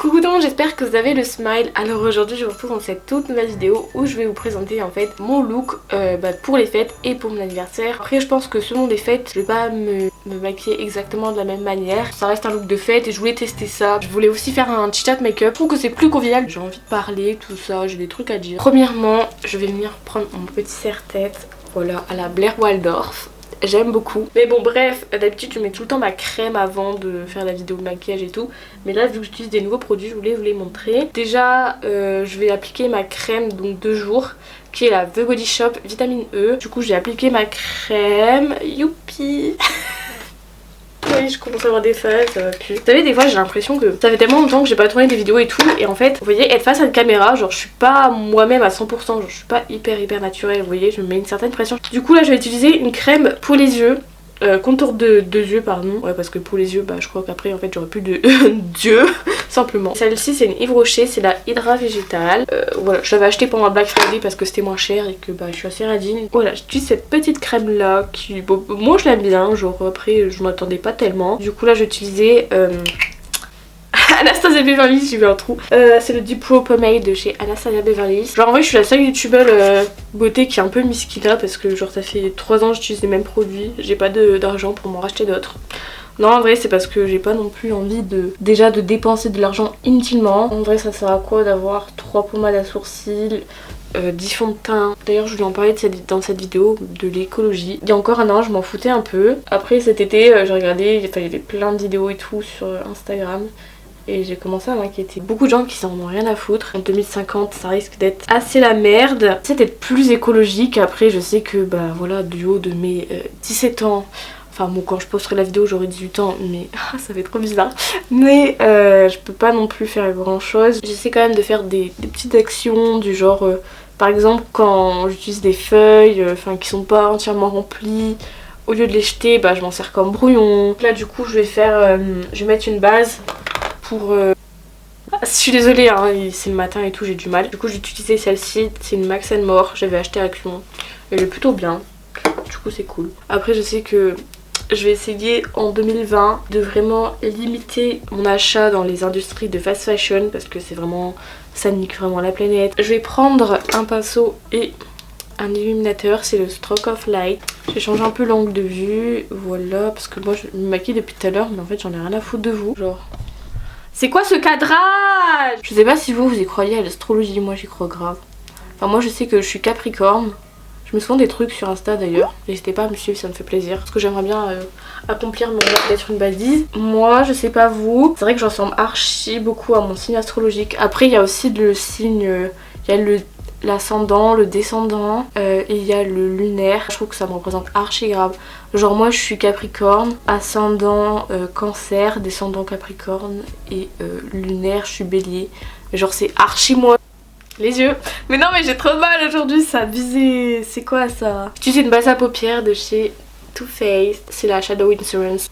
Coucou tout le monde, j'espère que vous avez le smile. Alors aujourd'hui je vous retrouve dans cette toute nouvelle vidéo où je vais vous présenter en fait mon look pour les fêtes et pour mon anniversaire. Après je pense que selon les fêtes je vais pas me maquiller exactement de la même manière. Ça reste un look de fête et je voulais tester ça. Je voulais aussi faire un chit chat make-up. Je trouve que c'est plus convivial. J'ai envie de parler, tout ça, j'ai des trucs à dire. Premièrement je vais venir prendre mon petit serre-tête, voilà, à la Blair Waldorf. J'aime beaucoup. Mais bon bref, d'habitude je mets tout le temps ma crème avant de faire la vidéo de maquillage et tout. Mais là vu que j'utilise des nouveaux produits, je voulais vous les montrer. Déjà je vais appliquer ma crème donc 2 jours qui est la The Body Shop Vitamine E. Du coup j'ai appliqué ma crème. Youpi. Oui, je commence à avoir des phases, ça va plus. Vous savez, des fois j'ai l'impression que ça fait tellement longtemps que j'ai pas tourné des vidéos et tout. Et en fait, vous voyez, être face à une caméra, genre je suis pas moi-même à 100%, genre je suis pas hyper naturelle, vous voyez, je me mets une certaine pression. Du coup là je vais utiliser une crème pour les yeux. Contour de yeux pardon, ouais parce que pour les yeux bah je crois qu'après en fait j'aurais plus de d'yeux simplement. Celle-ci c'est une Yves Rocher, c'est la Hydra Végétale. Voilà, je l'avais acheté pendant la Black Friday parce que c'était moins cher et que bah je suis assez radine. Voilà, j'utilise cette petite crème là qui, bon, moi je l'aime bien, genre après je m'attendais pas tellement. Du coup là j'ai utilisé Anastasia Beverly Hills, j'ai vu un trou. C'est le Deep Pro Pomade de chez Anastasia Beverly Hills. Genre en vrai je suis la seule youtubeuse beauté qui est un peu miskina parce que genre ça fait 3 ans que j'utilise les mêmes produits. J'ai pas d'argent pour m'en racheter d'autres. Non en vrai c'est parce que j'ai pas non plus envie de dépenser de l'argent inutilement. En vrai ça sert à quoi d'avoir 3 pommades à sourcils, 10 fonds de teint. D'ailleurs je voulais en parler dans cette vidéo de l'écologie. Il y a encore un an je m'en foutais un peu. Après cet été j'ai regardé, il y avait plein de vidéos et tout sur Instagram. Et j'ai commencé à m'inquiéter. Beaucoup de gens qui s'en ont rien à foutre. En 2050 ça risque d'être assez la merde. C'est d'être plus écologique. Après je sais que bah voilà du haut de mes 17 ans. Enfin bon quand je posterai la vidéo j'aurai 18 ans mais ça fait trop bizarre. Mais je peux pas non plus faire grand chose. J'essaie quand même de faire des petites actions du genre par exemple quand j'utilise des feuilles qui sont pas entièrement remplies. Au lieu de les jeter bah je m'en sers comme brouillon. Là du coup je vais mettre une base. Je suis désolée hein, c'est le matin et tout, j'ai du mal. Du coup j'ai utilisé celle-ci, c'est une Max More, j'avais acheté à Action. Elle est plutôt bien, du coup c'est cool. Après je sais que je vais essayer en 2020 de vraiment limiter mon achat dans les industries de fast fashion parce que c'est vraiment, ça nique vraiment la planète. Je vais prendre un pinceau et un illuminateur, c'est le Stroke of Light. J'ai changé un peu l'angle de vue, voilà, parce que moi je me maquille depuis tout à l'heure mais en fait j'en ai rien à foutre de vous. Genre... C'est quoi ce cadrage? Je sais pas si vous y croyez à l'astrologie, moi j'y crois grave. Enfin moi je sais que je suis Capricorne. Je me souviens des trucs sur Insta d'ailleurs. N'hésitez pas à me suivre, ça me fait plaisir. Parce que j'aimerais bien accomplir mon rêve d'être une balise. Moi je sais pas vous. C'est vrai que je ressemble archi beaucoup à mon signe astrologique. Après il y a aussi le signe... Il y a l'ascendant, le descendant et il y a le lunaire. Je trouve que ça me représente archi grave. Genre moi je suis Capricorne, ascendant Cancer, descendant Capricorne et lunaire je suis Bélier. Genre c'est archi moi. Les yeux. Mais non mais j'ai trop de mal aujourd'hui, ça a abusé. C'est quoi ça? J'utilise une base à paupières de chez Too Faced. C'est la Shadow Insurance.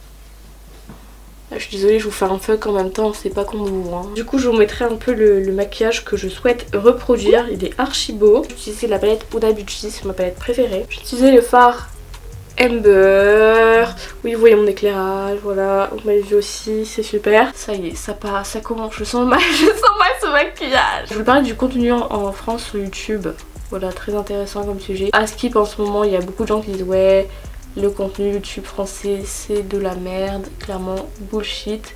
Je suis désolée, je vous fais un fuck en même temps, c'est pas comme vous hein. Du coup je vous mettrai un peu le maquillage que je souhaite reproduire. Il est archi beau. J'ai utilisé la palette Huda Beauty, c'est ma palette préférée. J'ai utilisé le fard Amber. Oui vous voyez mon éclairage, voilà. Vous m'avez vu aussi, c'est super. Ça y est, ça passe, ça commence. Je sens mal ce maquillage. Je vous parle du contenu en France sur YouTube. Voilà, très intéressant comme sujet. À Skip en ce moment, il y a beaucoup de gens qui disent ouais, le contenu YouTube français c'est de la merde, clairement bullshit.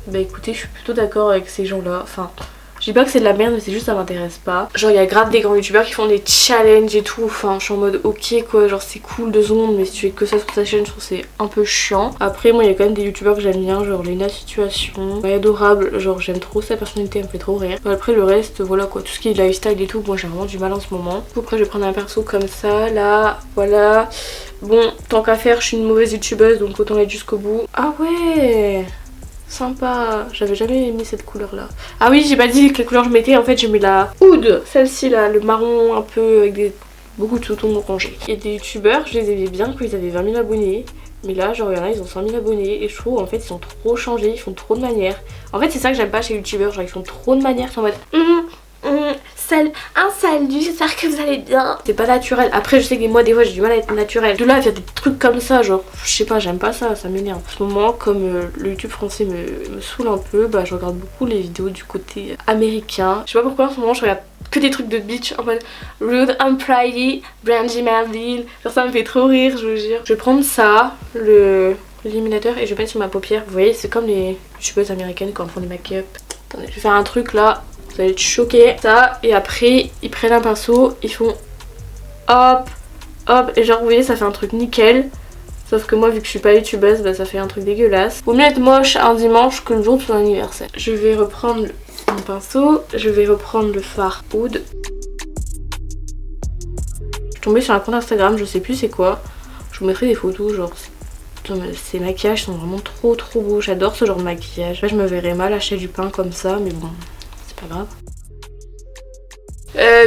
Bah écoutez, je suis plutôt d'accord avec ces gens là. Enfin, je dis pas que c'est de la merde mais c'est juste ça m'intéresse pas. Genre il y a grave des grands youtubeurs qui font des challenges et tout. Enfin je suis en mode ok quoi, genre c'est cool 2 secondes mais si tu fais que ça sur ta chaîne je trouve que c'est un peu chiant. Après moi il y a quand même des youtubeurs que j'aime bien, genre Lena Situation, elle est adorable, genre j'aime trop sa personnalité, elle me fait trop rire. Après le reste voilà quoi, tout ce qui est lifestyle et tout, moi j'ai vraiment du mal en ce moment. Du coup après je vais prendre un perso comme ça, là, voilà. Bon tant qu'à faire je suis une mauvaise youtubeuse donc autant être jusqu'au bout. Ah ouais, sympa, j'avais jamais mis cette couleur là. Ah oui j'ai pas dit quelle couleur je mettais, en fait j'ai mis la Oud, celle-ci là, le marron un peu avec beaucoup de sous-tons orangés. Et des youtubeurs je les aimais bien quand ils avaient 20 000 abonnés. Mais là genre il y en a ils ont 100 000 abonnés et je trouve en fait ils sont trop changés, ils font trop de manières. En fait c'est ça que j'aime pas chez youtubeurs, genre ils font trop de manières, ils sont en mode un salut, j'espère que vous allez bien. C'est pas naturel. Après je sais que moi des fois j'ai du mal à être naturel. De là à faire des trucs comme ça, genre je sais pas, j'aime pas ça, ça m'énerve. En ce moment comme le YouTube français me saoule un peu, bah je regarde beaucoup les vidéos du côté américain. Je sais pas pourquoi en ce moment je regarde que des trucs de bitch en mode Rude and Pretty, Brandy Melville. Genre ça me fait trop rire, je vous jure. Je vais prendre ça, l'illuminateur, et je vais mettre sur ma paupière. Vous voyez, c'est comme les youtubeuses américaines quand elles font des make-up. Attendez, je vais faire un truc là, vous allez être choqués. Ça, et après ils prennent un pinceau, ils font hop, hop, et genre vous voyez ça fait un truc nickel. Sauf que moi vu que je suis pas youtubeuse, bah ça fait un truc dégueulasse. Vaut mieux être moche un dimanche que le jour de son anniversaire. Je vais reprendre mon pinceau, je vais reprendre le fard Oud. Je suis tombée sur un compte Instagram, je sais plus c'est quoi. Je vous mettrai des photos, genre ces maquillages sont vraiment trop beaux. J'adore ce genre de maquillage. Là je me verrais mal acheter du pain comme ça, mais bon, c'est pas grave.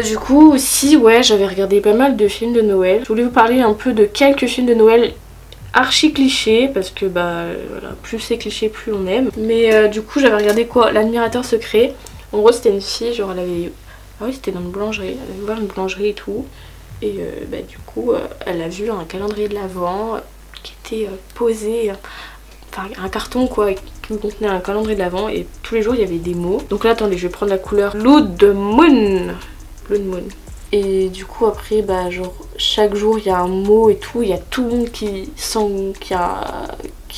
Du coup aussi ouais, j'avais regardé pas mal de films de Noël. Je voulais vous parler un peu de quelques films de Noël archi cliché, parce que bah voilà, plus c'est cliché plus on aime. Mais du coup j'avais regardé quoi, L'admirateur secret. En gros c'était une fille, genre elle avait... Ah oui, c'était dans une boulangerie, elle avait ouvert une boulangerie et tout. Et bah du coup elle a vu un calendrier de l'Avent qui était posé, enfin un carton quoi, qui contenait un calendrier de l'Avent, et tous les jours il y avait des mots. Donc là attendez, je vais prendre la couleur Blood Moon. Blood Moon. Et du coup après bah genre chaque jour il y a un mot et tout, il y a tout le monde qui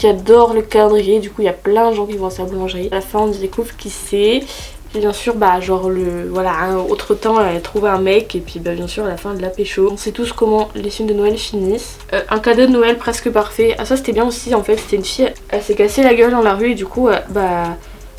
adore le calendrier, du coup il y a plein de gens qui vont à sa boulangerie. À la fin on découvre qui c'est. Et bien sûr bah genre autre temps elle a trouvé un mec, et puis bah bien sûr à la fin de la pécho. On sait tous comment les films de Noël finissent. Un cadeau de Noël presque parfait. Ah ça c'était bien aussi en fait, c'était une fille, elle s'est cassée la gueule dans la rue et du coup bah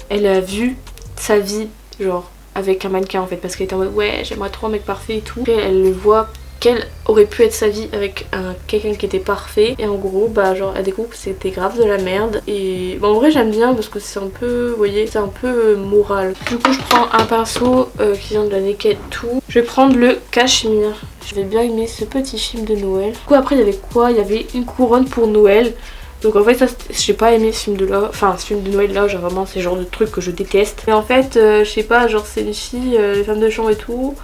elle a vu sa vie genre avec un mannequin en fait, parce qu'elle était en mode ouais j'aimerais trop un mec parfait et tout. Et elle le voit quelle aurait pu être sa vie avec quelqu'un qui était parfait, et en gros bah genre elle découvre que c'était grave de la merde. Et bah, en vrai j'aime bien parce que c'est un peu, vous voyez, c'est un peu moral. Du coup je prends un pinceau qui vient de la Naked tout. Je vais prendre le Cachemire. J'avais bien aimé ce petit film de Noël. Du coup après il y avait quoi, il y avait Une couronne pour Noël. Donc en fait ça j'ai pas aimé ce film de là, enfin ce film de Noël là, genre vraiment c'est le genre de truc que je déteste. Mais en fait je sais pas, genre c'est une fille, les femmes de chambre et tout,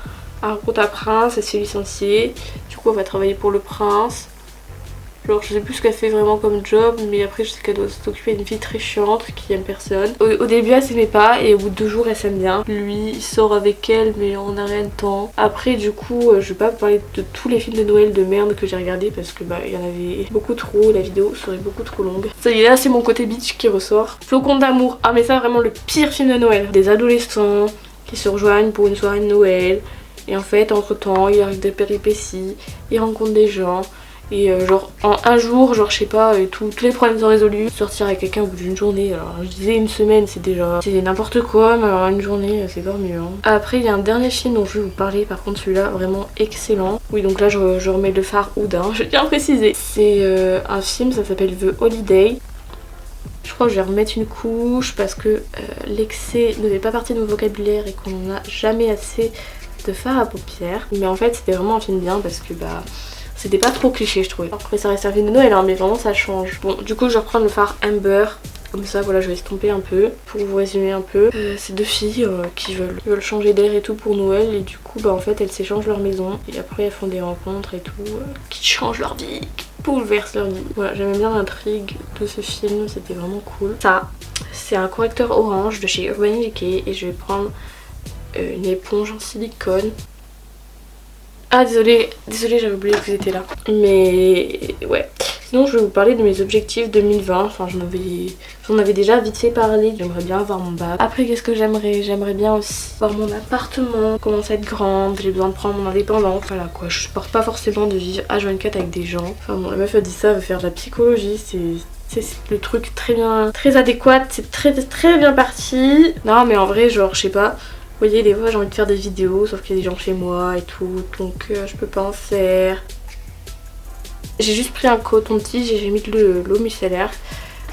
elle rencontre un prince, elle se fait licencier, du coup elle va travailler pour le prince. Genre je sais plus ce qu'elle fait vraiment comme job, mais après je sais qu'elle doit s'occuper d'une fille très chiante qui aime personne. Au début elle s'aimait pas, et au bout de 2 jours elle s'aime bien. Lui il sort avec elle mais on n'a rien de temps. Après du coup je vais pas vous parler de tous les films de Noël de merde que j'ai regardé, parce que bah il y en avait beaucoup trop, la vidéo serait beaucoup trop longue. Ça y est, là c'est mon côté bitch qui ressort. Flocon d'amour, ah mais ça vraiment le pire film de Noël. Des adolescents qui se rejoignent pour une soirée de Noël, et en fait entre temps il arrive des péripéties, ils rencontrent des gens. Et genre en un jour, genre je sais pas, tous les problèmes sont résolus. Sortir avec quelqu'un au bout d'une journée, alors je disais une semaine c'est déjà c'est n'importe quoi, mais alors une journée c'est encore mieux hein. Après il y a un dernier film dont je vais vous parler, par contre celui-là vraiment excellent. Oui donc là je remets le fard Oud hein, je tiens à préciser. C'est un film, ça s'appelle The Holiday. Je crois que je vais remettre une couche parce que l'excès ne fait pas partie de mon vocabulaire et qu'on n'en a jamais assez de fard à paupières. Mais en fait c'était vraiment un film bien parce que bah c'était pas trop cliché je trouvais. Après ça reste un film de Noël hein, mais vraiment ça change. Bon du coup je vais reprendre le fard Amber. Comme ça voilà, je vais estomper un peu pour vous résumer un peu. C'est 2 filles qui veulent changer d'air et tout pour Noël, et du coup bah en fait elles s'échangent leur maison et après elles font des rencontres et tout qui changent leur vie, qui bouleversent leur vie. Voilà, j'aimais bien l'intrigue de ce film, c'était vraiment cool. Ça c'est un correcteur orange de chez Urban Decay, et je vais prendre une éponge en silicone. Ah désolée j'avais oublié que vous étiez là. Mais ouais. Sinon je vais vous parler de mes objectifs 2020. Enfin j'en avais déjà vite fait parler. J'aimerais bien avoir mon bac. Après qu'est-ce que j'aimerais? J'aimerais bien aussi avoir mon appartement, commencer à être grande, j'ai besoin de prendre mon indépendance. Voilà quoi, je supporte pas forcément de vivre H24 avec des gens. Enfin bon, la meuf a dit ça, elle veut faire de la psychologie, c'est le truc très adéquat, c'est très bien parti. Non mais en vrai genre je sais pas. Vous voyez, des fois j'ai envie de faire des vidéos, sauf qu'il y a des gens chez moi et tout, donc je peux pas en faire. J'ai juste pris un coton-tige et j'ai mis de l'eau micellaire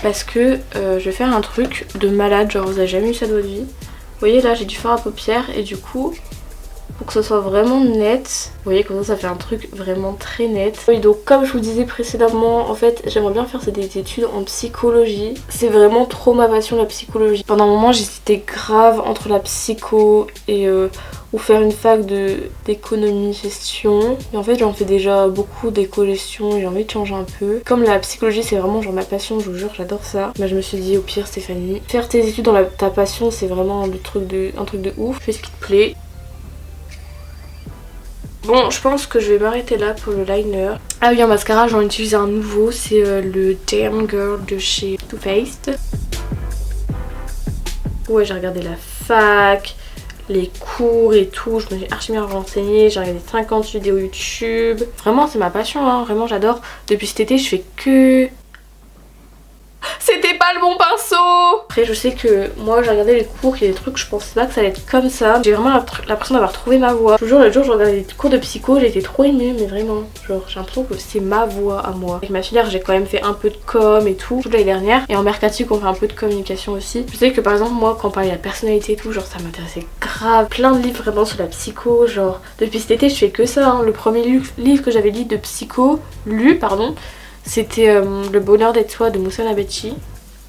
parce que je vais faire un truc de malade, genre vous avez jamais eu ça de votre vie. Vous voyez là j'ai du fard à paupières et du coup pour que ce soit vraiment net. Vous voyez, comme ça fait un truc vraiment très net. Et donc comme je vous disais précédemment, en fait j'aimerais bien faire des études en psychologie. C'est vraiment trop ma passion, la psychologie. Pendant un moment j'hésitais grave entre la psycho et ou faire une fac d'économie gestion. Et en fait j'en fais déjà beaucoup d'éco-gestion et j'ai envie de changer un peu. Comme la psychologie c'est vraiment genre ma passion, je vous jure j'adore ça. Bah, je me suis dit au pire Stéphanie, faire tes études dans ta passion c'est vraiment un truc de ouf. Fais ce qui te plaît. Bon, je pense que je vais m'arrêter là pour le liner. Ah oui, en mascara, j'en utilise un nouveau, c'est le Damn Girl de chez Too Faced. Ouais, j'ai regardé la fac, les cours et tout, je me suis archi bien renseignée, j'ai regardé 50 vidéos YouTube. Vraiment, c'est ma passion, hein, vraiment j'adore. Depuis cet été, je fais que... C'était pas le bon pinceau! Après je sais que moi j'ai regardé les cours, il y a des trucs je pensais pas que ça allait être comme ça. J'ai vraiment l'impression d'avoir trouvé ma voix. Toujours le jour je regardais les cours de psycho, j'ai été trop émue mais vraiment. Genre j'ai l'impression que c'est ma voix à moi. Avec ma filière j'ai quand même fait un peu de com et tout toute l'année dernière. Et en mercatique on fait un peu de communication aussi. Je sais que par exemple moi quand on parlait de la personnalité et tout, genre ça m'intéressait grave. Plein de livres vraiment sur la psycho, genre depuis cet été je fais que ça. Hein. Le premier livre que j'avais lu de psycho, c'était Le bonheur d'être soi de Moussa Nabechi.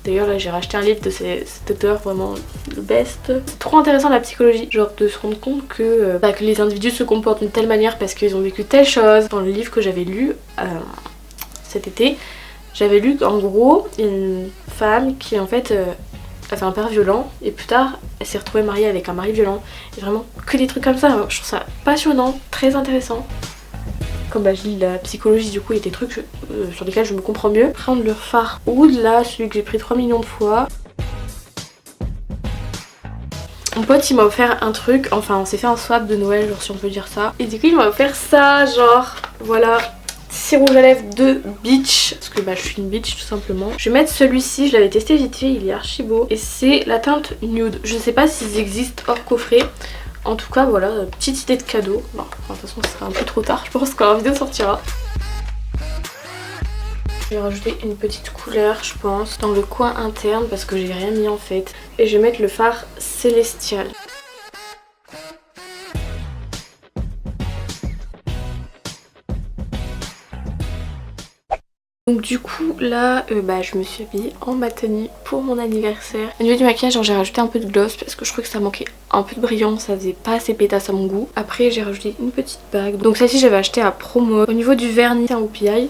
D'ailleurs là j'ai racheté un livre de cet auteur, vraiment le best. C'est trop intéressant la psychologie, genre de se rendre compte que les individus se comportent d'une telle manière parce qu'ils ont vécu telle chose. Dans le livre que j'avais lu cet été, j'avais lu qu'en gros une femme qui en fait avait un père violent et plus tard elle s'est retrouvée mariée avec un mari violent. Et vraiment que des trucs comme ça, je trouve ça passionnant, très intéressant. Comme je lis la psychologie, du coup il y a des trucs sur lesquels je me comprends mieux. Prendre le fard Oud là, celui que j'ai pris 3 millions de fois. Mon pote il m'a offert un truc, enfin on s'est fait un swap de Noël, genre si on peut dire ça. Et du coup il m'a offert ça, genre voilà, 6 rouges à lèvres de Beach. Parce que je suis une bitch tout simplement. Je vais mettre celui-ci, je l'avais testé vite fait, il est archi beau. Et c'est la teinte nude. Je sais pas s'ils existent hors coffret. En tout cas voilà, petite idée de cadeau. Bon, de toute façon ce sera un peu trop tard je pense quand la vidéo sortira. Je vais rajouter une petite couleur je pense dans le coin interne parce que j'ai rien mis en fait. Et je vais mettre le fard Célestial. Donc du coup là je me suis habillée en ma tenue pour mon anniversaire. Au niveau du maquillage j'ai rajouté un peu de gloss parce que je trouvais que ça manquait un peu de brillant, ça faisait pas assez pétasse à mon goût. Après j'ai rajouté une petite bague, donc celle-ci j'avais acheté à promo. Au niveau du vernis c'est un OPI,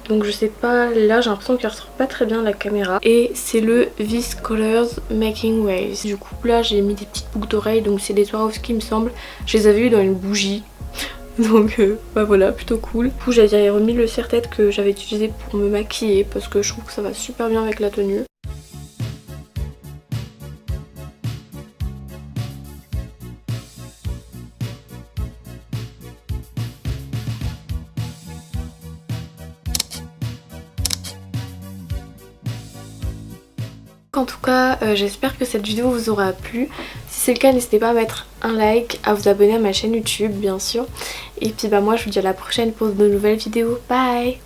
donc je sais pas, là j'ai l'impression qu'elle ressort pas très bien à la caméra. Et c'est le This Colors Making Waves. Du coup là j'ai mis des petites boucles d'oreilles, donc c'est des Swarovski il me semble. Je les avais eu dans une bougie. Donc voilà, plutôt cool. Du coup j'avais remis le serre-tête que j'avais utilisé pour me maquiller parce que je trouve que ça va super bien avec la tenue. En tout cas j'espère que cette vidéo vous aura plu. Si c'est le cas n'hésitez pas à mettre un like, à vous abonner à ma chaîne YouTube bien sûr. Et puis moi je vous dis à la prochaine pour de nouvelles vidéos. Bye.